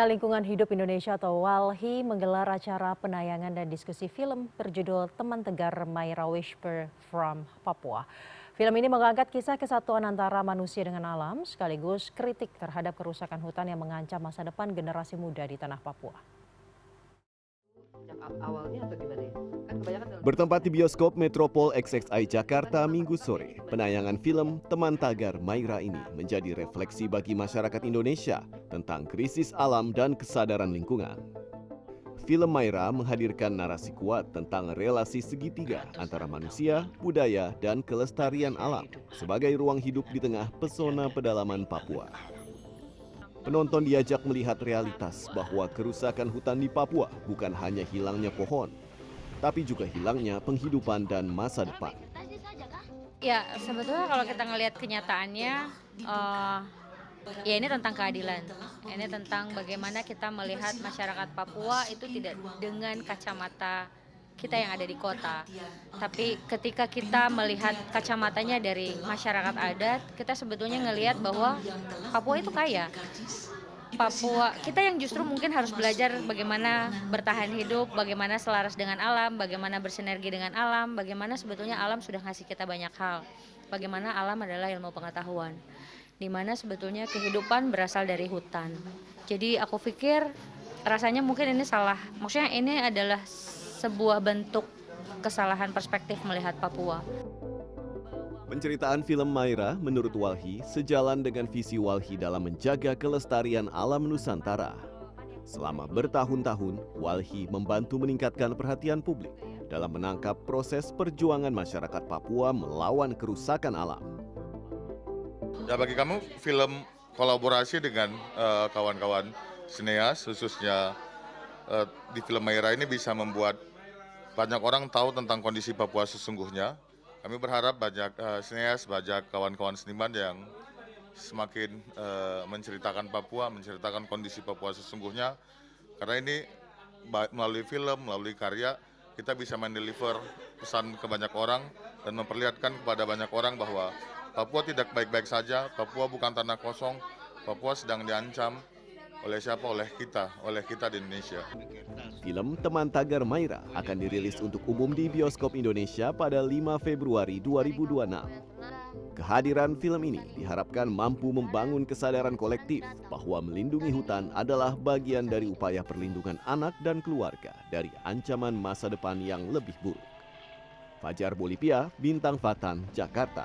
Lingkungan Hidup Indonesia atau WALHI menggelar acara penayangan dan diskusi film berjudul Teman Tegar Mayra Whisper from Papua. Film ini mengangkat kisah kesatuan antara manusia dengan alam sekaligus kritik terhadap kerusakan hutan yang mengancam masa depan generasi muda di tanah Papua. Bertempat di bioskop Metropol XXI Jakarta Minggu sore, penayangan film Teman Tagar Mayra ini menjadi refleksi bagi masyarakat Indonesia tentang krisis alam dan kesadaran lingkungan. Film Mayra menghadirkan narasi kuat tentang relasi segitiga antara manusia, budaya, dan kelestarian alam sebagai ruang hidup di tengah pesona pedalaman Papua. Penonton diajak melihat realitas bahwa kerusakan hutan di Papua bukan hanya hilangnya pohon, tapi juga hilangnya penghidupan dan masa depan. Ya, sebetulnya kalau kita ngelihat kenyataannya, ya ini tentang keadilan. Ini tentang bagaimana kita melihat masyarakat Papua itu tidak dengan kacamata kita yang ada di kota. Tapi ketika kita melihat kacamatanya dari masyarakat adat, kita sebetulnya ngelihat bahwa Papua itu kaya. Papua, kita yang justru mungkin harus belajar bagaimana bertahan hidup, bagaimana selaras dengan alam, bagaimana bersinergi dengan alam, bagaimana sebetulnya alam sudah ngasih kita banyak hal. Bagaimana alam adalah ilmu pengetahuan, di mana sebetulnya kehidupan berasal dari hutan. Jadi aku pikir rasanya mungkin ini salah, maksudnya ini adalah sebuah bentuk kesalahan perspektif melihat Papua. Penceritaan film Mayra menurut WALHI sejalan dengan visi WALHI dalam menjaga kelestarian alam Nusantara. Selama bertahun-tahun, WALHI membantu meningkatkan perhatian publik dalam menangkap proses perjuangan masyarakat Papua melawan kerusakan alam. Ya, bagi kamu film kolaborasi dengan kawan-kawan sineas, khususnya di film Mayra ini bisa membuat banyak orang tahu tentang kondisi Papua sesungguhnya. Kami berharap banyak sineas, banyak kawan-kawan seniman yang semakin menceritakan Papua, menceritakan kondisi Papua sesungguhnya. Karena ini melalui film, melalui karya, kita bisa mendeliver pesan ke banyak orang dan memperlihatkan kepada banyak orang bahwa Papua tidak baik-baik saja, Papua bukan tanah kosong, Papua sedang diancam oleh siapa? Oleh kita di Indonesia. Film Teman Tagar Mayra akan dirilis untuk umum di bioskop Indonesia pada 5 Februari 2026. Kehadiran film ini diharapkan mampu membangun kesadaran kolektif bahwa melindungi hutan adalah bagian dari upaya perlindungan anak dan keluarga dari ancaman masa depan yang lebih buruk. Fajar Bolivia, Bintang Fatan, Jakarta.